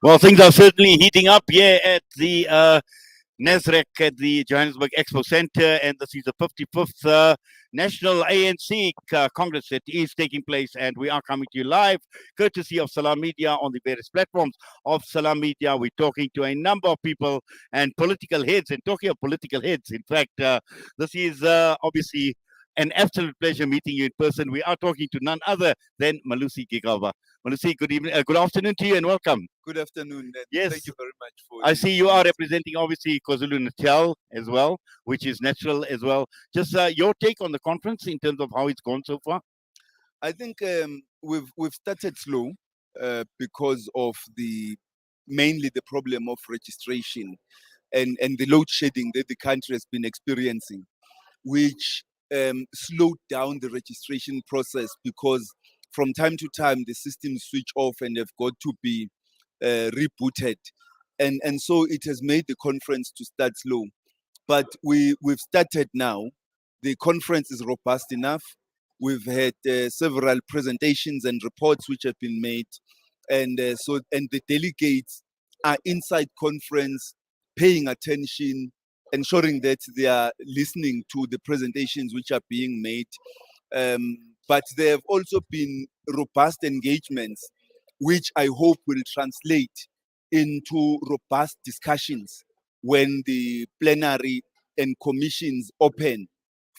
Well, things are certainly heating up here at the NASREC at the Johannesburg Expo Center, and this is the 55th National ANC Congress that is taking place, and we are coming to you live, courtesy of Salam Media on the various platforms of Salam Media. We're talking to a number of people and political heads, and talking of political heads, in fact, this is obviously an absolute pleasure meeting you in person. We are talking to none other than Malusi Gigaba. Malusi, good evening, good afternoon to you, and welcome. Good afternoon, and Yes. thank you very much for. I see you are representing obviously KwaZulu Natal as well, which is natural as well. Just your take on the conference in terms of how it's gone so far. I think we've started slow because of mainly the problem of registration and the load shedding that the country has been experiencing, which slowed down the registration process because from time to time the systems switch off and have got to be rebooted, and so it has made the conference to start slow. But we've started now. The conference is robust enough. We've had several presentations and reports which have been made, and the delegates are inside conference, paying attention, ensuring that they are listening to the presentations which are being made. But there have also been robust engagements, which I hope will translate into robust discussions when the plenary and commissions open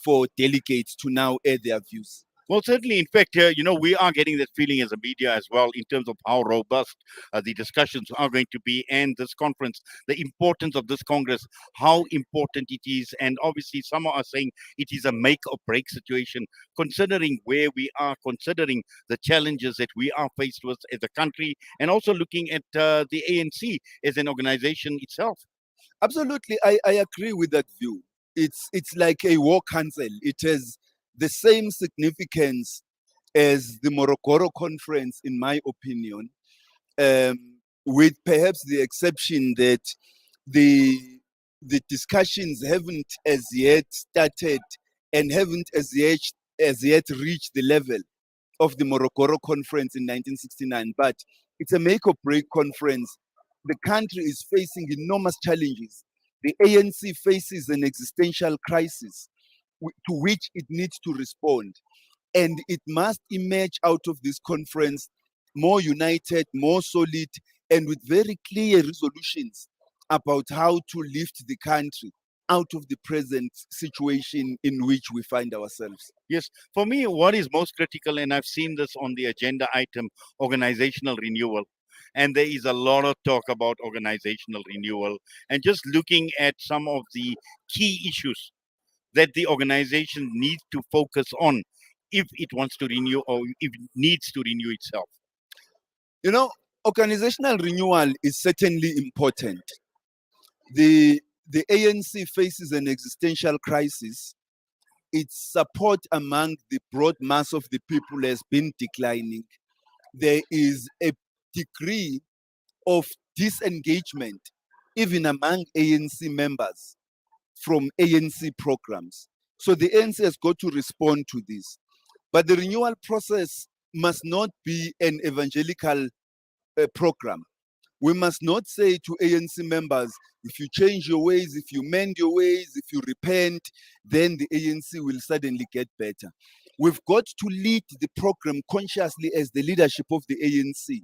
for delegates to now air their views. Well, certainly, in fact, we are getting that feeling as a media as well in terms of how robust the discussions are going to be, and this conference, the importance of this Congress, how important it is. And obviously, some are saying it is a make or break situation, considering where we are, considering the challenges that we are faced with as a country, and also looking at the ANC as an organization itself. Absolutely, I agree with that view. It's like a war council. It has the same significance as the Morogoro conference, in my opinion, with perhaps the exception that the discussions haven't as yet started and haven't as yet reached the level of the Morogoro conference in 1969. But it's a make or break conference. The country is facing enormous challenges. The ANC faces an existential crisis to which it needs to respond. And it must emerge out of this conference more united, more solid, and with very clear resolutions about how to lift the country out of the present situation in which we find ourselves. Yes, for me, what is most critical, and I've seen this on the agenda item, organizational renewal. And there is a lot of talk about organizational renewal and just looking at some of the key issues that the organization needs to focus on if it wants to renew or if it needs to renew itself. You know, organizational renewal is certainly important. The ANC faces an existential crisis. Its support among the broad mass of the people has been declining. There is a degree of disengagement, even among ANC members, from ANC programs. So the ANC has got to respond to this. But the renewal process must not be an evangelical program. We must not say to ANC members, if you change your ways, if you mend your ways, if you repent, then the ANC will suddenly get better. We've got to lead the program consciously as the leadership of the ANC.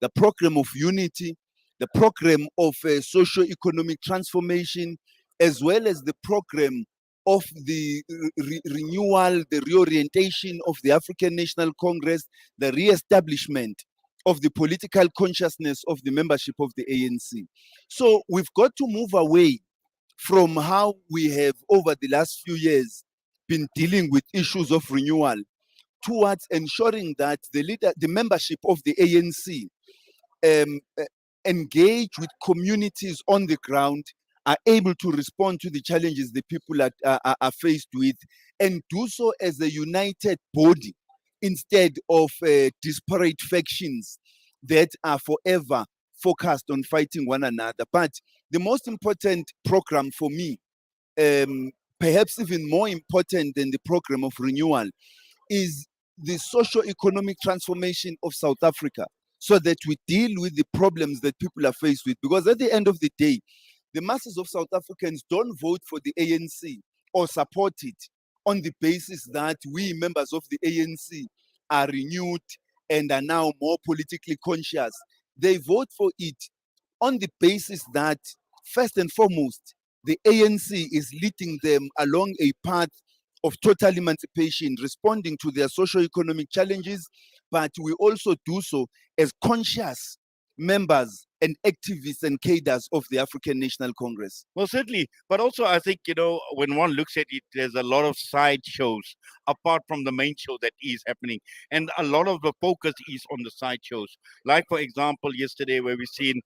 The program of unity, the program of socio-economic transformation, as well as the program of the renewal, the reorientation of the African National Congress, the re-establishment of the political consciousness of the membership of the ANC. So we've got to move away from how we have over the last few years been dealing with issues of renewal towards ensuring that the membership of the ANC engage with communities on the ground, are able to respond to the challenges the people are faced with, and do so as a united body instead of disparate factions that are forever focused on fighting one another. But the most important program for me, perhaps even more important than the program of renewal, is the socio-economic transformation of South Africa. so that we deal with the problems that people are faced with. Because at the end of the day, the masses of South Africans don't vote for the ANC or support it on the basis that we members of the ANC are renewed and are now more politically conscious. They vote for it on the basis that, first and foremost, the ANC is leading them along a path of total emancipation, responding to their socio-economic challenges, but we also do so as conscious members and activists and cadres of the African National Congress. Well, certainly, but also I think, when one looks at it, there's a lot of side shows apart from the main show that is happening, and a lot of the focus is on the side shows. Like, for example, yesterday where we've seen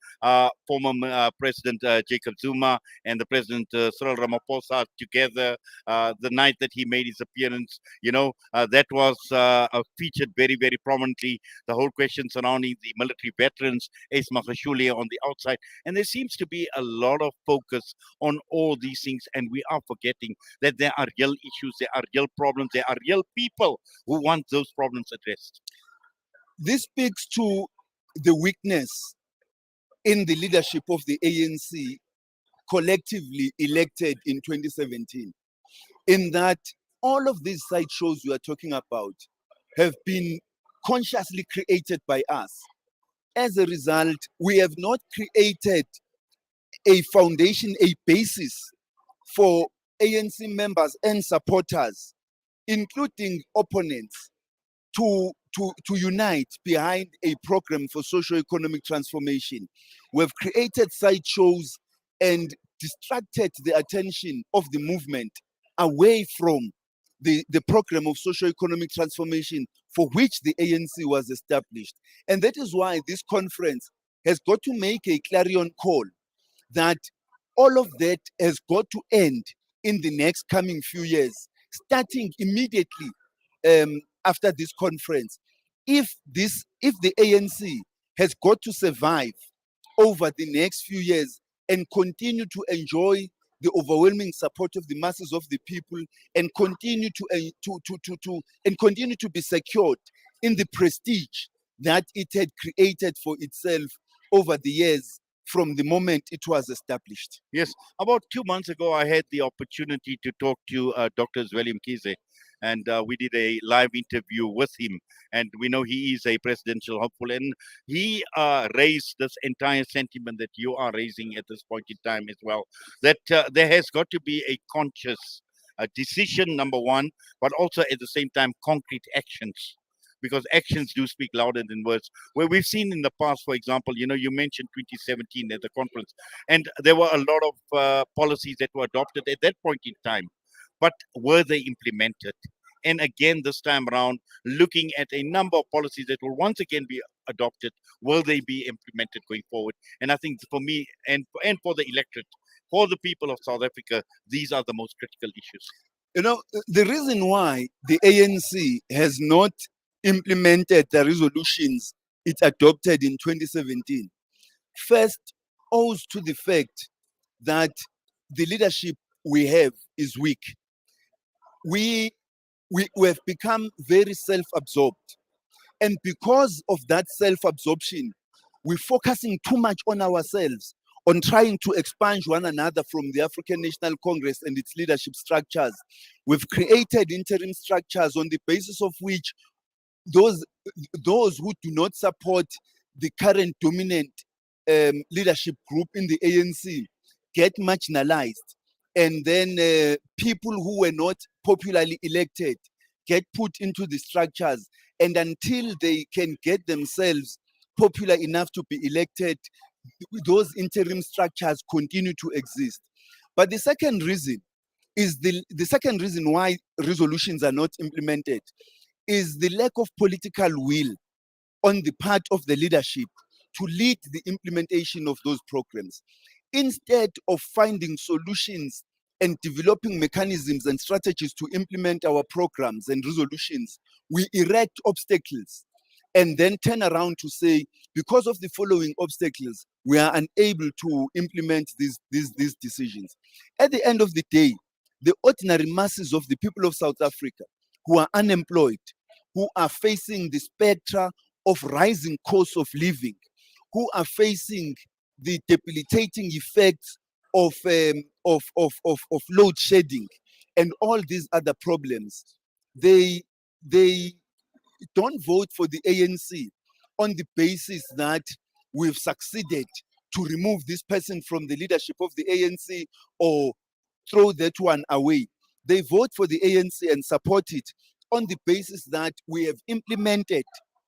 former President Jacob Zuma and the President Cyril Ramaphosa together the night that he made his appearance. That was featured very, very prominently. The whole question surrounding the military veterans, Ace Magashule on the outside, and there seems to be a lot of focus on all these things, and we are forgetting that there are real issues, there are real problems, there are real people who want those problems addressed. This speaks to the weakness in the leadership of the ANC collectively elected in 2017, in that all of these side shows we are talking about have been consciously created by us. As a result, we have not created a foundation, a basis for ANC members and supporters, including opponents, to unite behind a program for socio-economic transformation. We've created side shows and distracted the attention of the movement away from the program of socio-economic transformation for which the ANC was established. And that is why this conference has got to make a clarion call that all of that has got to end in the next coming few years, starting immediately after this conference. If the ANC has got to survive over the next few years and continue to enjoy the overwhelming support of the masses of the people, and continue to be secured in the prestige that it had created for itself over the years from the moment it was established. Yes, about 2 months ago, I had the opportunity to talk to Dr. Zweli Mkhize, and we did a live interview with him. And we know he is a presidential hopeful, and he raised this entire sentiment that you are raising at this point in time as well, that there has got to be a conscious decision, number one, but also at the same time concrete actions, because actions do speak louder than words. Where we've seen in the past, for example, you mentioned 2017 at the conference, and there were a lot of policies that were adopted at that point in time, but were they implemented? And again, this time around, looking at a number of policies that will once again be adopted, will they be implemented going forward? And I think for me and for the electorate, for the people of South Africa, these are the most critical issues. The reason why the ANC has not implemented the resolutions it adopted in 2017, first, owes to the fact that the leadership we have is weak. We have become very self-absorbed. And because of that self-absorption, we're focusing too much on ourselves, on trying to expunge one another from the African National Congress and its leadership structures. We've created interim structures on the basis of which those who do not support the current dominant leadership group in the ANC get marginalized, and then people who were not popularly elected get put into the structures, and until they can get themselves popular enough to be elected, those interim structures continue to exist. But the second reason why resolutions are not implemented is the lack of political will on the part of the leadership to lead the implementation of those programs. Instead of finding solutions and developing mechanisms and strategies to implement our programs and resolutions, we erect obstacles and then turn around to say, because of the following obstacles, we are unable to implement these decisions. At the end of the day, the ordinary masses of the people of South Africa who are unemployed, who are facing the spectre of rising costs of living, who are facing the debilitating effects of load shedding and all these other problems, they don't vote for the ANC on the basis that we've succeeded to remove this person from the leadership of the ANC or throw that one away. They vote for the ANC and support it on the basis that we have implemented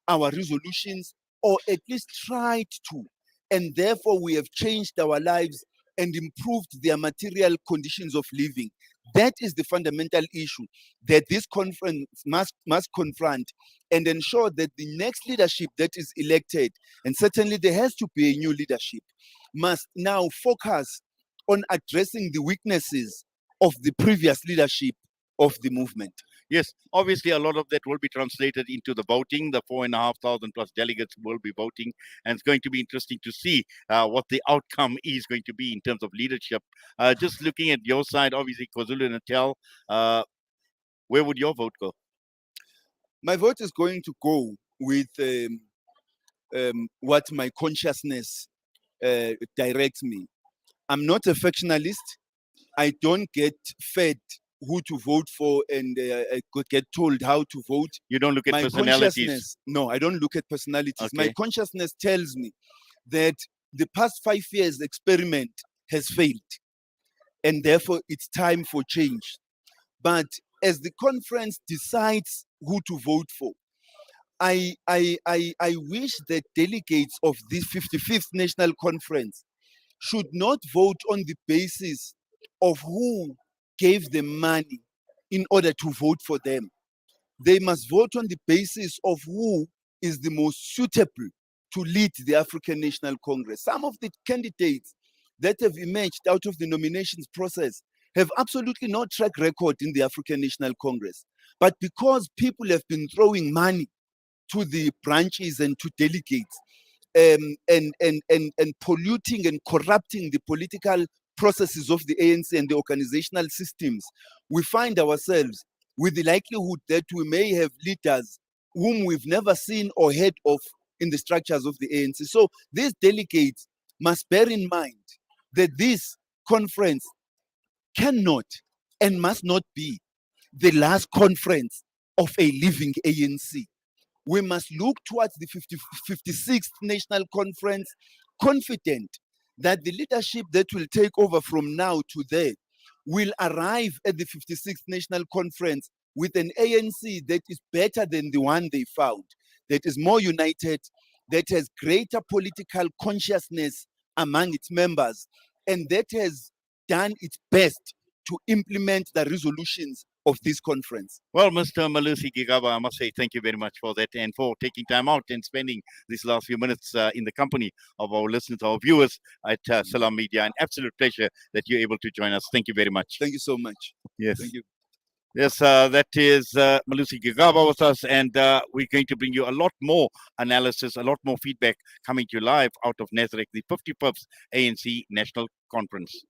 our resolutions, or at least tried to, and therefore we have changed our lives and improved their material conditions of living. That is the fundamental issue that this conference must confront and ensure that the next leadership that is elected, and certainly there has to be a new leadership, must now focus on addressing the weaknesses of the previous leadership of the movement. Yes, obviously a lot of that will be translated into the voting. The 4,500 plus delegates will be voting, and it's going to be interesting to see what the outcome is going to be in terms of leadership. Just looking at your side, obviously KwaZulu-Natal, where would your vote go? My vote is going to go with what my consciousness directs me. I'm not a factionalist. I don't get fed who to vote for and I could get told how to vote. You don't look at My personalities. consciousness, no, I don't look at personalities. Okay. My consciousness tells me that the past 5 years experiment has failed, and therefore it's time for change. But as the conference decides who to vote for, I wish that delegates of this 55th National Conference should not vote on the basis of who gave them money in order to vote for them. They must vote on the basis of who is the most suitable to lead the African National Congress. Some of the candidates that have emerged out of the nominations process have absolutely no track record in the African National Congress. But because people have been throwing money to the branches and to delegates, and polluting and corrupting the political processes of the ANC and the organizational systems, we find ourselves with the likelihood that we may have leaders whom we've never seen or heard of in the structures of the ANC. So these delegates must bear in mind that this conference cannot and must not be the last conference of a living ANC. We must look towards the 56th National Conference, confident that the leadership that will take over from now to there will arrive at the 56th National Conference with an ANC that is better than the one they found, that is more united, that has greater political consciousness among its members, and that has done its best to implement the resolutions of this conference. Well, Mr. Malusi Gigaba, I must say thank you very much for that and for taking time out and spending these last few minutes in the company of our listeners, our viewers at Salam Media. An absolute pleasure that you're able to join us. Thank you very much. Thank you so much. Yes. Thank you. Yes, that is Malusi Gigaba with us, and we're going to bring you a lot more analysis, a lot more feedback coming to you live out of Nasrec, the 55th ANC National Conference.